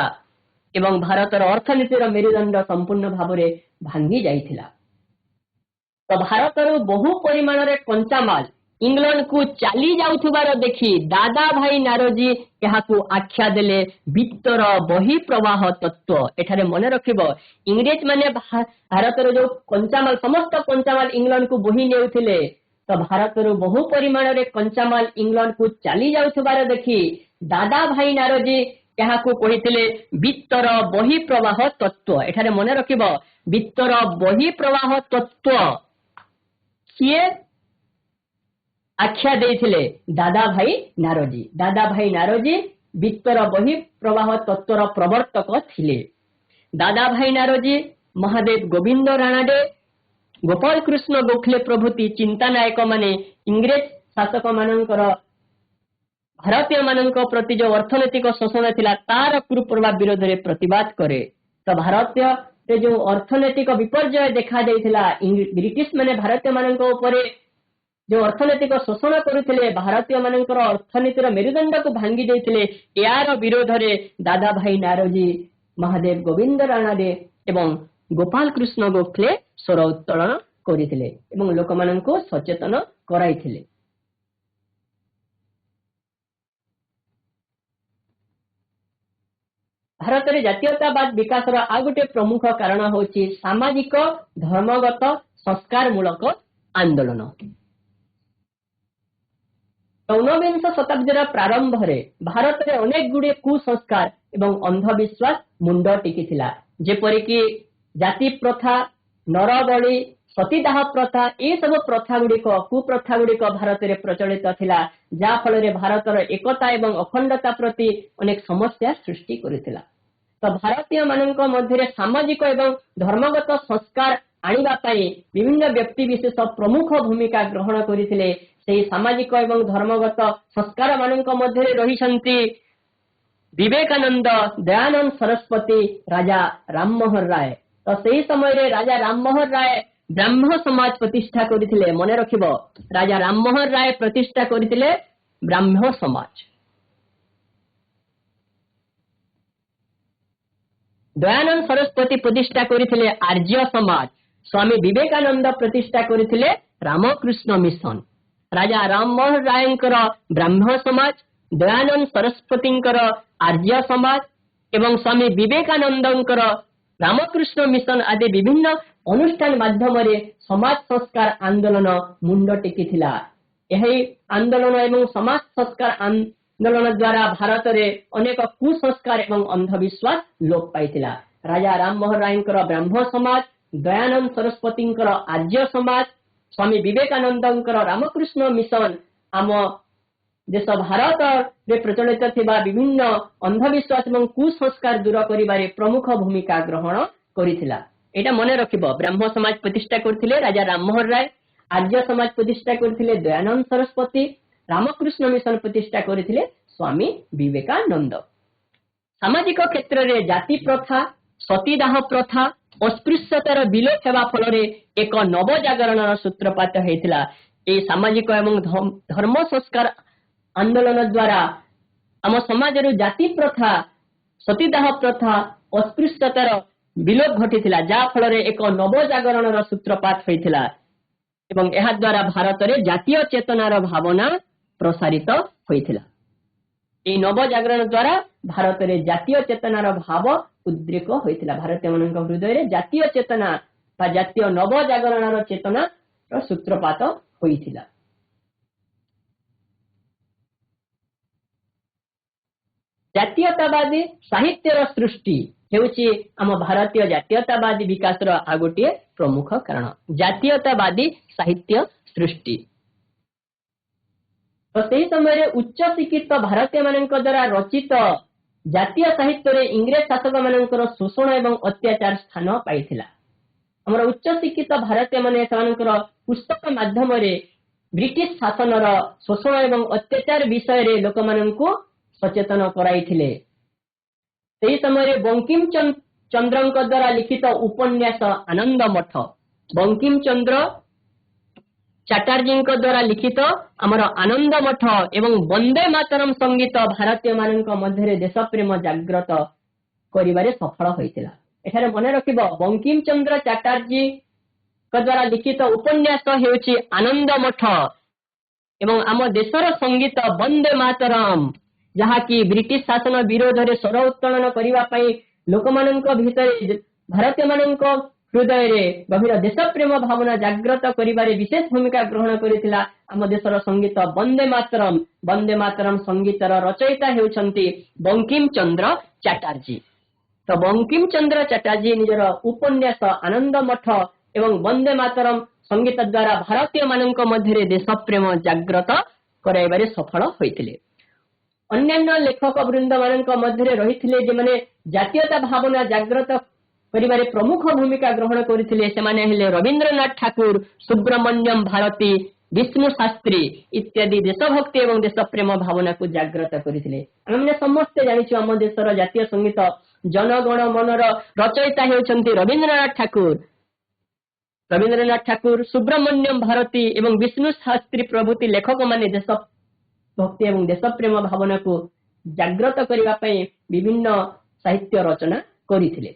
एवं भारतर अर्थनीतिर मेरुदंड संपूर्ण भाव रे भांगी जाइतिला तो भारतर बहु परिमाण रे कंचामाल इंग्लैंड को चली जाउथुबार देखि दादा भाई नारोजी यहाकू आख्या देले वित्तर बही प्रवाह तत्व एठारे मने रखिबो इंग्रेज माने भारतर जो कंचामाल समस्त कंचामाल इंग्लैंड को बोही नेउथिले तो भारतर बहु परिमाण रे कंचामाल इंग्लैंड को चली जाउथुबार देखि दादा भाई नारोजी यहाकू कहिथिले वित्तर बही प्रवाह तत्व एठारे मने रखिबो वित्तर बही प्रवाह तत्व किए आख्या देथिले दादा भाई नारोजी वित्तर बही प्रवाह तत्वर प्रवर्तक थिले दादा भाई नारोजी महादेव गोविंद राणाडे गोपाल कृष्ण गोखले प्रभृति चिंता नायक माने इंग्रेज शासक मानकर भारतीय मानक प्रति जो अर्थनैतिक शोषण थिला तार कुप्रभाव विरोध रे प्रतिवाद करे तो भारतीय रे जो अर्थनैतिक विपर्यय देखा देथिला ब्रिटिश माने भारतीय मानक ऊपर जो अर्थनैतिक शोषण करुथिले भारतीय मानकर अर्थनीतिर मेरुदंड को भांगी देथिले यार विरोध रे दादा भाई नारोजी महादेव गोविंद राणाडे एवं गोपाल कृष्ण गोखले स्वर उत्तोलन करिथिले एवं लोकमाननको सचेतन कराइथिले भारत रे जातीयतावाद विकास रो आ गोटे प्रमुख कारण होची सामाजिक धर्मगत संस्कार मूलक आंदोलन 19 शताब्दीर प्रारंभ रे भारत रे अनेक गुड़े कुसंस्कार एवं अंधविश्वास मुंड टेकिथिला जेपरि कि जाति प्रथा नरबली सतीदाह प्रथा ए सब प्रथा गुड़िक कुप्रथा गुड़िक भारत रे प्रचलित थिला जा फल रे भारतर एकता एवं अखंडता प्रति अनेक समस्या सृष्टि करिथिला तो भारतीय मानक मध्य सामाजिक एवं धर्मगत संस्कार आनिबा पई विभिन्न व्यक्ति विशेष प्रमुख भूमिका ग्रहण करिथिले से सामाजिक एवं धर्मगत संस्कार मानक मध्य रहिसंती विवेकानंद दयानंद सरस्वती राजा राममोहन राय तो सही समय रे राजा राममोहन राय ब्राह्मण समाज प्रतिष्ठा करिथिले मने रखिबो राजा राममोहन राय प्रतिष्ठा करिथिले ब्राह्मण समाज दयानंद सरस्वती प्रतिष्ठा करिथिले आर्य समाज स्वामी विवेकानंद प्रतिष्ठा करिथिले रामकृष्ण मिशन राजा राममोहन रायंकर ब्राह्मण समाज दयानंद सरस्वतींकर आर्य समाज एवं स्वामी विवेकानंदंकर रामकृष्ण मिशन आदि विभिन्न अनुष्ठान माध्यम रे समाज संस्कार आंदोलन मुंड टेकिथिला एही आंदोलन एवं समाज संस्कार आंदोलन द्वारा भारत रे अनेक कुसंस्कार एवं अंधविश्वास लोप पाइथिला राजा राममोहन रायंकर ब्राह्मण समाज दयानंद सरस्वतींकर आर्य समाज स्वामी विवेकानंदंकर रामकृष्ण मिशन आम देश भारत रे प्रचलित थिबा विभिन्न अंधविश्वास एवं कुसंस्कार दूर करिबारे प्रमुख भूमिका ग्रहण करिथिला एटा मने रखिबो ब्राह्मण समाज प्रतिष्ठा करथिले राजा राममोहन राय आर्य समाज प्रतिष्ठा करथिले दयानंद सरस्वती रामकृष्ण मिशन प्रतिष्ठा करथिले स्वामी विवेकानंद सामाजिक क्षेत्र रे जाति प्रथा सतीदाह प्रथा अस्पृश्यतार विलोप हेबा फल रे एक नव जागरण सूत्रपात हेतिला ए सामाजिक एवं धर्म संस्कार आंदोलन द्वारा आम समाज रो जाति प्रथा सतीदाह प्रथा अस्पृश्यतार विलोप घटिथिला जा फल रे एक नव जागरण सूत्रपात होइथिला एवं एहा द्वारा भारत रे जातीय चेतनार भावना प्रसारित होइथिला ए नव जागरण द्वारा भारत रे जातीय चेतनार भाव उद्रेक होइथिला भारतीय मानक हृदय रे जातीय चेतना बा जातीय नव जागरणर चेतनार सूत्रपात होइथिला जातीयतावादी साहित्यर सृष्टि हेउची आम भारतीय जातीयतावादी विकासर आ गोटे प्रमुख कारण जातीयतावादी साहित्य सृष्टि तो सही समय उच्च शिक्षित भारतीय मान द्वारा रचित जातीय साहित्य इंग्रेज शासक मान शोषण एवं अत्याचार स्थान पाई। आमर उच्च शिक्षित भारतीय मान पुस्तक माध्यम ब्रिटिश शासन शोषण एवं अत्याचार विषय रे लोक माननकु सचेतन कराइथिले। सेही समय बंकिम चंद्र द्वारा लिखित उपन्यास आनंद मठ, बंकिम चंद्र चैटर्जी द्वारा लिखित आमर आनंद मठ एवं वंदे मातरम संगीत भारतीय मानक मध्य देश प्रेम जागृत करिबारे सफल होइतिला। एठारे मने रखिबो बंकिम चंद्र चैटर्जी द्वारा लिखित उपन्यास हेउची आनंद मठ एवं आम देशर संगीत वंदे मातरम, जहा कि ब्रिटिश शासन विरोध में स्वर उत्तोलन करने लोक भितर भारतीय मानक हृदय रे गभीर देश प्रेम भावना जागृत करिबारे विशेष भूमिका ग्रहण करिथिला। आम देशर संगीत वंदे मातरम संगीतर रचयिता हेउछंती बंकिम चंद्र चैटर्जी। तो बंकिम चंद्र चैटर्जी निजर उपन्यास आनंद मठ एवं वंदे मातरम संगीत द्वारा भारतीय मानक मध्य देश प्रेम जागृत कराइबारे सफल होइथिले। अन्यान्य लेखक वृंद मानक मध्य रहिथिले जे माने जातीयता भावना जागृत करिबारे प्रमुख भूमिका ग्रहण करथिले। सेमाने हेले रविंद्रनाथ ठाकुर, सुब्रमण्यम भारती, विष्णु शास्त्री इत्यादि देशभक्ति एवं देश प्रेम भावना को जागृत करथिले। आमे समस्त जानिछु आम देशर जातीय संगीत जनगण मनर रचयिता हेउछंती रविंद्रनाथ ठाकुर, सुब्रमण्यम भारती एवं विष्णु शास्त्री प्रभृति लेखक माने देश भक्ति एवं देश प्रेम भावना को जागृत करने पई विभिन्न साहित्य रचना करिथिले।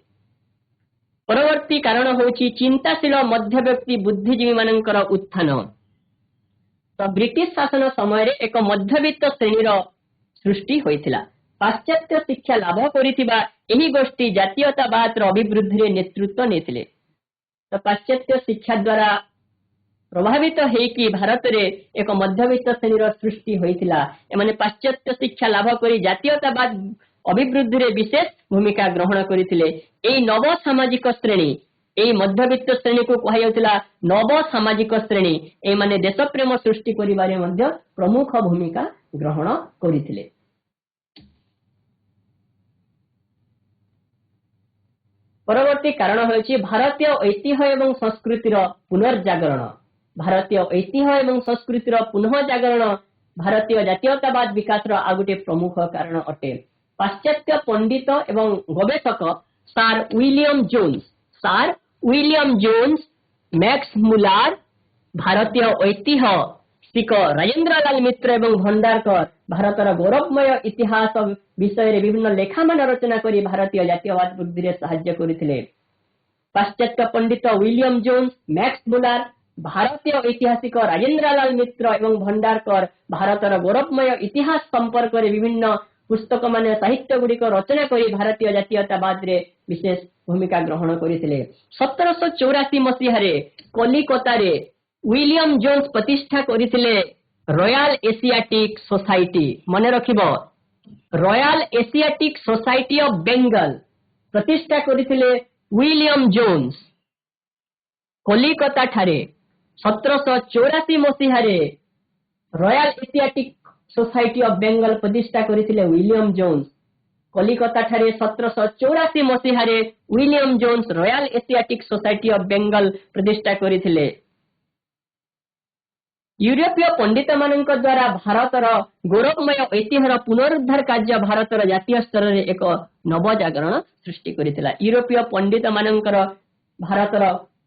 परवर्ती कारण होची चिंताशील मध्य व्यक्ति बुद्धिजीवी मानकर उत्थान। तो ब्रिटिश शासन समय एक मध्यवित्त श्रेणी सृष्टि होइथिला। पाश्चात्य शिक्षा लाभ करिथिबा एही गोष्ठी जातीयतावाद अभिवृद्धि नेतृत्व नेथिले। तो पाश्चात्य शिक्षा द्वारा प्रभावित हेकि भारत रे एक मध्यवित्त श्रेणी सृष्टि होइथिला। एमाने पाश्चात्य शिक्षा लाभ करी जातीयतावाद अभिवृद्धि रे विशेष भूमिका ग्रहण करिथिले। एई नव सामाजिक श्रेणी, एई मध्यवित्त श्रेणी को कहा जाउथिला नव सामाजिक श्रेणी। ए माने देश प्रेम सृष्टि करिबारे मध्य प्रमुख भूमिका ग्रहण करिथिले। परवर्ती कारण होइछि भारतीय ऐतिह्य एवं संस्कृतिर पुनर्जागरण। भारतीय ऐतिह्य एवं संस्कृतिर पुनः जागरण भारतीय जातीयतावाद विकास आ गोटे प्रमुख कारण अटे। पाश्चात्य पंडित एवं गवेषक सार विलियम जोन्स, मैक्स मुलार, भारतीय ऐतिहासिक राजेंद्रलाल मित्र एवं भंडारकर भारतर गौरवमय इतिहास विषय रे विभिन्न लेखामान रचना करी भारतीय जातीयवाद वृद्धि रे सहाय्य करिथिले। पाश्चात्य पंडित विलियम जोन्स, मैक्स मुलार, भारतीय ऐतिहासिक राजेंद्रलाल मित्र एवं भंडारकर भारतर गौरवमय इतिहास संपर्क रे विभिन्न पुस्तक माने साहित्य गुड़िक रचना करी भारतीय जातीयतावाद रे विशेष भूमिका ग्रहण करिथिले। 1784 मसीह रे कलिकता रे विलियम जोन्स प्रतिष्ठा करिथिले रॉयल एशियाटिक सोसाइटी। मने रखिबो Royal Asiatic Society of Bengal प्रतिष्ठा करिथिले विलियम जोन्स कलिकता ठारे। 1784 मसीह रे Royal Asiatic Society of Bengal प्रतिष्ठा करिथिले विलियम जोन्स कलिकता ठारे। 1784 मसीह रे William Jones Royal Asiatic Society of Bengal प्रतिष्ठा करिथिले। यूरोपीय पंडित मानक द्वारा भारतर गौरवमय ऐतिह्यर पुनरुद्धार कार्य भारतर जातीय स्तर रे एक नव जागरण सृष्टि करिथिला। यूरोपीय पंडित मानकर भारतर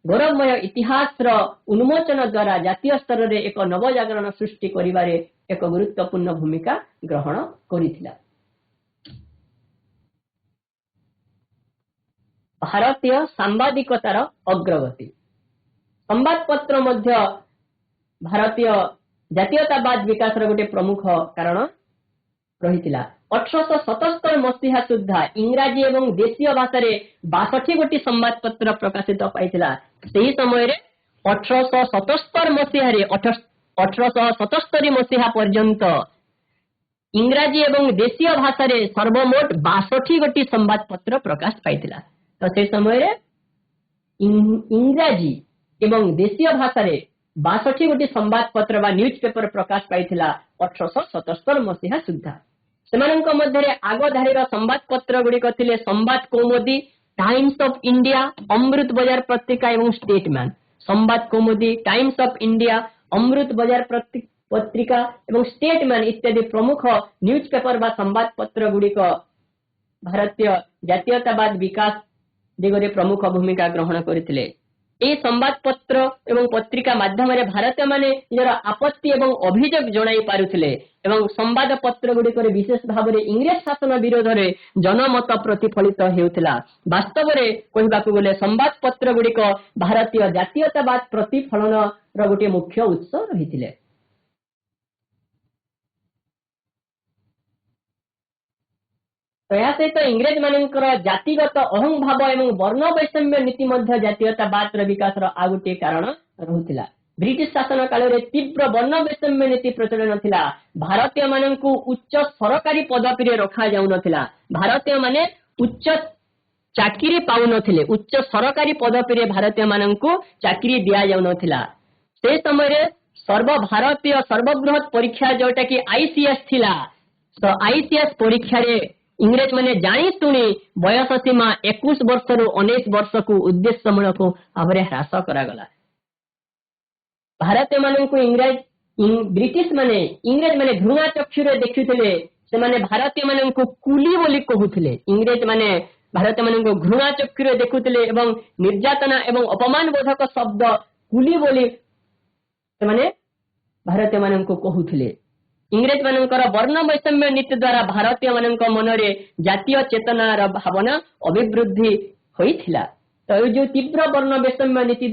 गौरवमय इतिहास उन्मोचन द्वारा जातीय स्तर रे एक नव जागरण सृष्टि करिबारे एक गुरुत्वपूर्ण भूमिका ग्रहण करिथिला। भारतीय सांबादिकतार अग्रगति। संवादपत्र मध्य भारतीय जातीयतावाद विकास गोटे प्रमुख कारण रही। 1877 मसीहा सुधा इंग्राजी एवं देशीय भाषा 62 गोटी संवादपत्र प्रकाशित पाइथिला। सेही समय 1877 मसीह 1877 मसीहा पर्यंत इंग्राजी एवं देशीय भाषा सर्वमोट 62 गोटी संवादपत्र प्रकाश पाइथिला। तो से समय इंग्राजी एवं देशीय भाषा 62 गोटी संवादपत्र व न्यूज पेपर प्रकाश पाइथिला। 1877 मसीहा सुधा सेमानंक मध्यरे आगधारीर संवादपत्र गुड़िक थिले संवाद कौमुदी, टाइम्स ऑफ इंडिया, अमृत बाजार पत्रिका एवं स्टेटमैन। संवाद कौमुदी, टाइम्स ऑफ इंडिया, अमृत बाजार पत्रिका एवं स्टेटमैन इत्यादि प्रमुख न्यूज पेपर बा संवादपत्र गुड़िक भारतीय जातीयतावाद विकास दिगरे प्रमुख भूमिका ग्रहण करथिले। ए संवादपत्र एवं पत्रिका माध्यम भारतीय माने निजर आपत्ति एवं अभियोग जणाई पारुथिले एवं संवाद पत्र गुड़िकर विशेष भाव में इंग्रेज शासन विरोध में जनमत प्रतिफलित हेउथिला। वास्तव में कहबाकू गले संवाद पत्र गुड़िक भारतीय जातीयतावाद प्रतिफलन र गोटे मुख्य उत्स रहिथिले। सहित इंग्रेज मानकर जातिगत अहं भाव एवं वर्ण वैषम्य नीति मध्य जातीयतावाद विकास आ गोटे कारण रहुथिला। ब्रिटिश शासन काल में तीव्र वर्ण वैषम्य नीति प्रचलन थिला। भारतीय माननकु उच्च सरकारी पदवी रे रखा जाउ नथिला। भारतीय माने उच्च चाकरी पाउ नथिले। उच्च सरकारी पदवी रे भारतीय माननकु चाकरी दिया जाउ नथिला। से समय रे सर्व भारतीय सर्वबृहत परीक्षा जोटा कि आईसीएस थिला। तो आईसीएस परीक्षा रे इंग्रेज माने जानी सुनी बयस सीमा 21 वर्ष रु 19 वर्ष को उद्देश्यमूलक भाव में ह्रास करागला। भारतीय माननकु ब्रिटिश माने इंग्रेज माने घृणा चक्षुरे देखुथिले। से माने भारतीय माननकु कुली बोली कहूथिले। इंग्रेज माने भारतीय माननकु घृणा चक्षुरे देखुथिले एवं निर्यातना एवं अपमान बोधक शब्द कुली बोली से माने भारतीय माननकु कहूथिले। इंग्रेज मानकर वर्ण वैषम्य नीति द्वारा भारतीय मानक मनरे जातीय चेतनार भावना अभिवृद्धि होइथिला। तो जो तीव्र वर्ण वैषम्य नीति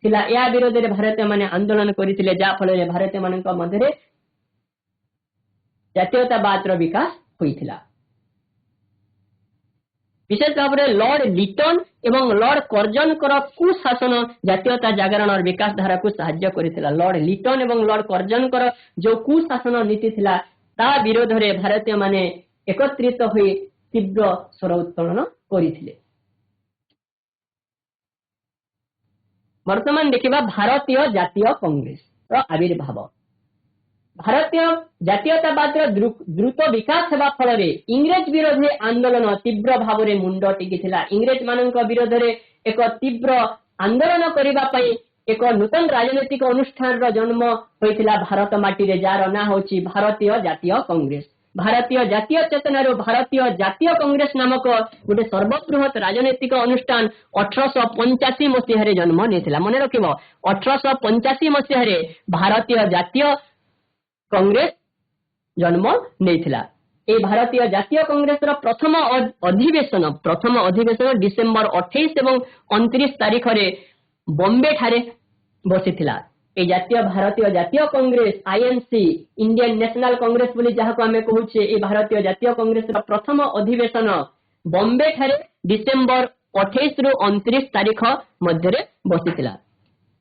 थिला या विरोध में भारतीय माने आंदोलन करथिले, जा फल रे भारतीय मानक मध्यरे जातीयतावाद विकास होइथिला। विशेष भाव में लॉर्ड लिटन एवं लॉर्ड कर्जन कुशासन जातीयता जागरण और विकास धारा को साहाय्य करिथिला। लॉर्ड लिटन एवं लॉर्ड कर्जन जो कुशासन नीति थिला ता विरोध में भारतीय माने एकत्रित होई तीव्र स्वर उत्तोलन करिथिले। वर्तमान देखिबा भारतीय जातीय कांग्रेस रो आविर्भाव। भारतीय जातीयतावाद द्रुत विकास हेबा फल रे इंग्रेज विरोधी आंदोलन तीव्र भाव में मुंड टेकिथिला। इंग्रेज मानक विरोध में एक तीव्र आंदोलन करिबा पई एक नूतन राजनीतिक अनुष्ठान रो जन्म होइथिला भारत माटी रे, जार ना होची भारतीय जातीय कांग्रेस। भारतीय जातीय चेतनार भारतीय जातीय कांग्रेस नामक गोटे सर्वबृहत राजनीतिक अनुष्ठान 1885 मसीह जन्म नेथिला। मने रखिबो 1885 मसीह भारतीय जातीय कांग्रेस जन्म नेथिला। ए भारतीय जातीय कांग्रेस रो प्रथम अधिवेशन डिसेंबर 28 एवं 29 तारीख रे बॉम्बे ठारे बसिथिला। ए भारतीय जातीय Congress INC Indian national Congress बोली जहाको आमे कहूचे, ए भारतीय जातीय कांग्रेस रो प्रथम अधिवेशन बॉम्बे ठारे डिसेंबर 28 रु 29 तारीख मध्यरे बसिथिला।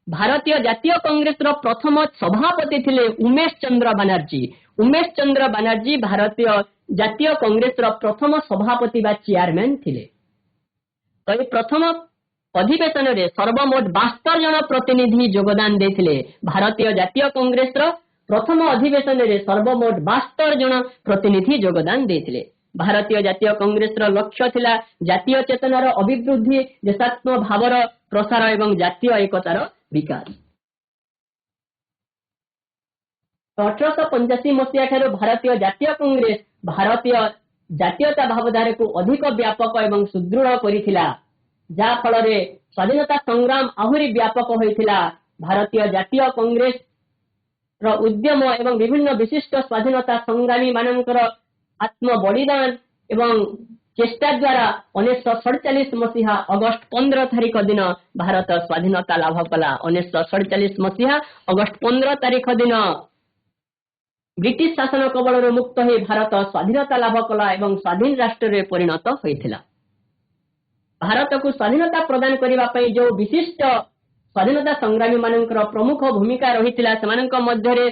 भारतीय जातीय कांग्रेस रो प्रथम सभापति थिले उमेश चंद्र बनर्जी। उमेश चंद्र बनर्जी भारतीय जातीय कांग्रेस रो प्रथम सभापति बा चेयरमैन थिले। तो ये प्रथम अधिवेशन रे सर्वमोट 72 जन प्रतिनिधि योगदान देथिले। भारतीय जातीय कांग्रेस रो प्रथम अधिवेशन रे सर्वमोट 72 जन प्रतिनिधि योगदान देथिले। भारतीय जातीय कांग्रेस रो लक्ष्य थिला जातीय चेतनार अभिवृद्धि, देशात्म भावर प्रसार एवं जातीय एकतार विकास। 1885 मसीहा ठारू भारतीय जातीय कांग्रेस भारतीय जातीयता भावधारा को अधिक व्यापक एवं सुदृढ़ करिथिला, जा फल रे स्वाधीनता संग्राम आहुरी व्यापक होइथिला। भारतीय जातीय कांग्रेस रो उद्यम एवं विभिन्न विशिष्ट स्वाधीनता संग्रामी मानकर आत्म बलिदान एवं चेष्टा द्वारा 1947 मसीहा अगस्त 15 तारीख दिन भारत स्वाधीनता लाभ कला। 1947 मसीहा अगस्त 15 तारीख दिन ब्रिटिश शासन कबल मुक्त हो भारत स्वाधीनता लाभ कला एवं स्वाधीन राष्ट्र रे परिणत होइथिला। भारत को स्वाधीनता प्रदान करिबा पई जो विशिष्ट स्वाधीनता संग्रामी मानकर प्रमुख भूमिका रहिथिला सेमानक मध्यरे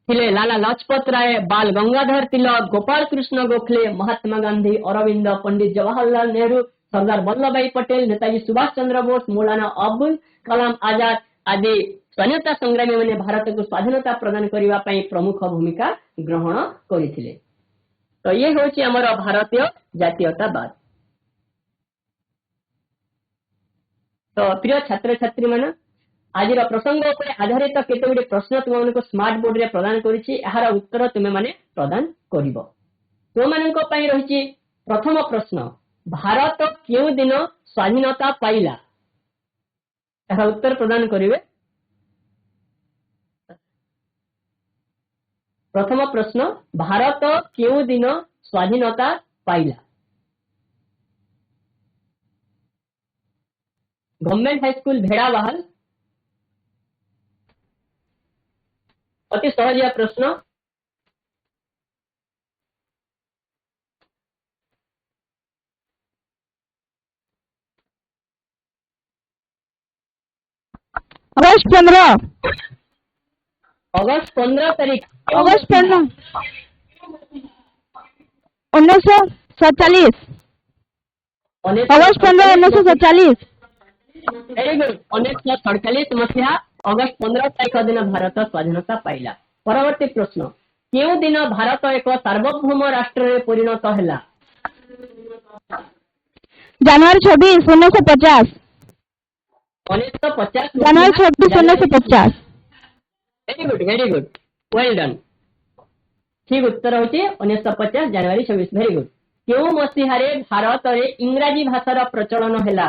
थिले लाला लाजपत राय, बाल गंगाधर तिलक, गोपाल कृष्ण गोखले, महात्मा गांधी, अरविंद, पंडित जवाहरलाल नेहरू, सरदार वल्लभ भाई पटेल, नेताजी सुभाष चंद्र बोस, मौलाना अबुल कलाम आजाद आदि स्वाधीनता संग्रामी मैंने भारत को स्वाधीनता प्रदान करने प्रमुख भूमिका ग्रहण करथिले। तो ये होची हमर भारतीय जातीयतावाद। तो प्रिय छात्र छात्री मैंने आज प्रसंग पर आधारित केते गुडी प्रश्न तुमको स्मार्ट बोर्ड रे प्रदान करिछि, एहार उत्तर तुमे माने प्रदान करिवो। तुमनको पई रहिछि प्रथम प्रश्न, भारत केउ दिन स्वाधीनता पाइला? एहार उत्तर प्रदान करिवे। प्रथम प्रश्न, भारत केउ दिन स्वाधीनता पाइला? Government high school Bhedabahal. अति सहज प्रश्न। अगस्त 15 अगस्त 15 तारीख। अगस्त 15 1947 अगस्त 15 1947। Very good. 1947 मसीहा अगस्त 15 तारीख दिन भारत स्वाधीनता पाइला। परवर्ती प्रश्न, केउ दिन भारत एक सार्वभौम राष्ट्र रे परिणत हैला? जनवरी 26 1950। 1950 जनवरी 26 1950। Very good well done. ठीक उत्तर होची 1950 जनवरी 26। Very good. केउ मसीहा रे भारत रे इंग्रजी भाषार प्रचलन हैला?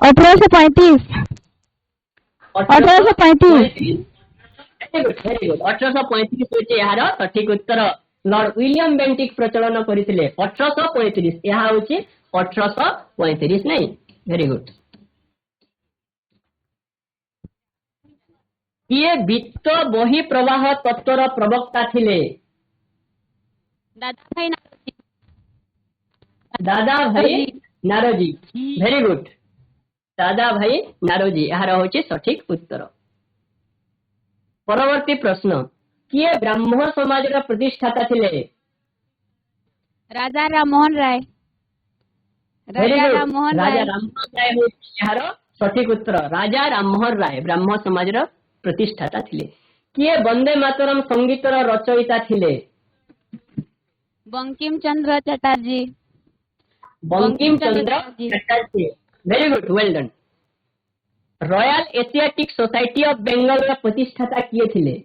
1835 1835। वेरी गुड 1835 होची यार सठिक उत्तर। लॉर्ड विलियम बेंटिक प्रचलन करथिले 1835। यहा होची 1835 नहीं। Very good. किए वित्त बही प्रवाह तत्वर प्रवक्ता थिले? दादा भाई नारोजी। Very good. दादा भाई नारोजी यार होची सठिक उत्तर। परवर्ती प्रश्न, किए ब्राह्मण समाज रा प्रतिष्ठाता थिले? राजा राममोहन राय। राजा राममोहन राय होची यार सठिक उत्तर। राजा राममोहन राय ब्राह्मण समाज रा प्रतिष्ठाता थिले। किए वंदे मातरम संगीत रा रचयिता थिले? Bankim Chandra Chatterjee. Bankim Chandra Chatterjee. Very good well done. Royal Asiatic Society of Bengal रा प्रतिष्ठाता किए थिले?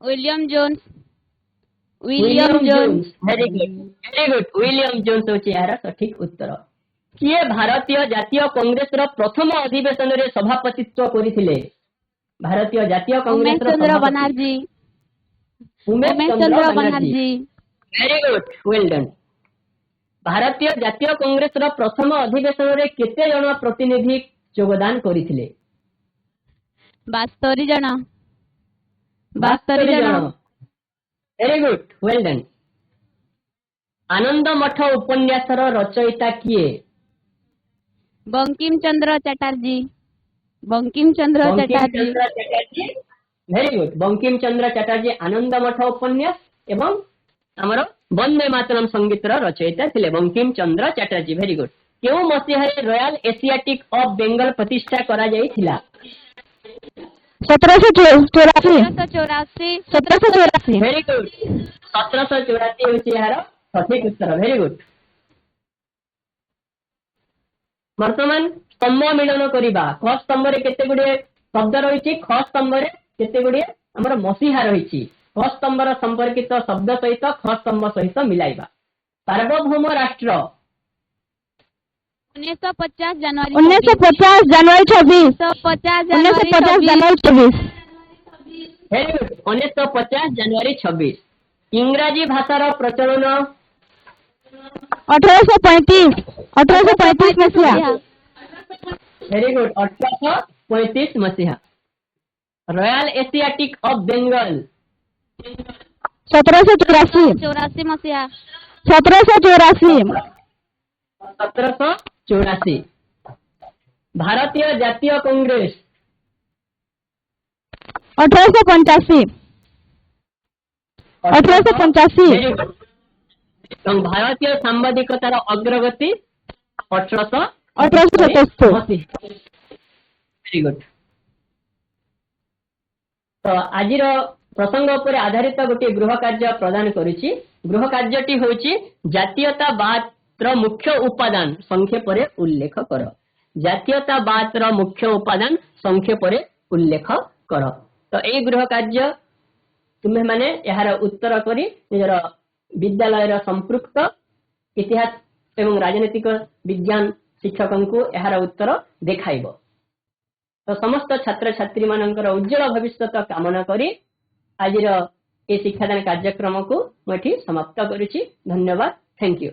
William Jones. Very good William Jones होची यार सठिक उत्तर। किए भारतीय जातीय कांग्रेस रा प्रथम अधिवेशन रे सभापतित्व करिथिले? भारतीय जातीय कांग्रेस रा Chandra Banerjee. Umesh Chandra Banerjee. Very good well done. भारतीय जातीय कांग्रेस रा प्रथम अधिवेशन रे केते जण प्रतिनिधि योगदान करिथिले? 72 जण। 72 जण। Very good well done. Anand Math उपन्यासर रचयिता किए? बंकिम चंद्र चटर्जी। बंकिम चंद्र चटर्जी। Very good. बंकिम चंद्र चटर्जी आनंद मठ उपन्यास एवं हमर वंदे मातरम संगीत रचयिता थिले बंकिम चंद्र चटर्जी। Very good. केउ मसीहा रॉयल एशियाटिक ऑफ बेंगल प्रतिष्ठा करा जाई थिला? 1784। 1784। वेरी गुड 1784 होची यार सठिक उत्तर। Very good. वर्तमान स्तंभ मिलन करिबा। ख स्तंभ रे केते गुडे शब्द रहिछि? ख स्तंभ रे केते गुडे हमर मसीहा रहिछि? ख स्तंभर संपर्कित शब्द सहित ख स्तंभ सहित मिलाइबा। सार्वभौम राष्ट्र 1950 जनवरी 26। 1950 जनवरी 26। वेरी गुड 1950 जनवरी 26। इंग्रजी भाषार प्रचलन 1835 मसीहा। वेरी गुड 1835 मसीहा। रॉयल एशियाटिक ऑफ बेंगल 1784 मसीहा। 1784। 1784। भारतीय जातीय कांग्रेस 1885। 1885। भारतीय सांबादिकतार अग्रगति 1885। 1877 ଭେରି ଗୁଡ୍। ତ ଆଜିର ପ୍ରସଙ୍ଗ ଉପରେ ଆଧାରିତ ଗୋଟିଏ ଗୃହ କାର୍ଯ୍ୟ ପ୍ରଦାନ କରୁଛି। ଗୃହ କାର୍ଯ୍ୟଟି ହେଉଛି ଜାତୀୟତାବାଦର ମୁଖ୍ୟ ଉପାଦାନ ସଂକ୍ଷେପରେ ଉଲ୍ଲେଖ କର। ଜାତୀୟତାବାଦର ମୁଖ୍ୟ ଉପାଦାନ ସଂକ୍ଷେପରେ ଉଲ୍ଲେଖ କର। ତ ଏଇ ଗୃହ କାର୍ଯ୍ୟ ତୁମେ ମାନେ ଏହାର ଉତ୍ତର କରି ନିଜର ବିଦ୍ୟାଳୟର ସମ୍ପୃକ୍ତ ଇତିହାସ ଏବଂ ରାଜନୈତିକ ବିଜ୍ଞାନ ଶିକ୍ଷକଙ୍କୁ ଏହାର ଉତ୍ତର ଦେଖାଇବ। ତ ସମସ୍ତ ଛାତ୍ରଛାତ୍ରୀ ମାନଙ୍କର ଉଜ୍ଜଳ ଭବିଷ୍ୟତ କାମନା କରି ଆଜିର ଏ ଶିକ୍ଷାଦାନ କାର୍ଯ୍ୟକ୍ରମକୁ ମୁଁ ଏଠି ସମାପ୍ତ କରୁଛି। ଧନ୍ୟବାଦ। Thank you.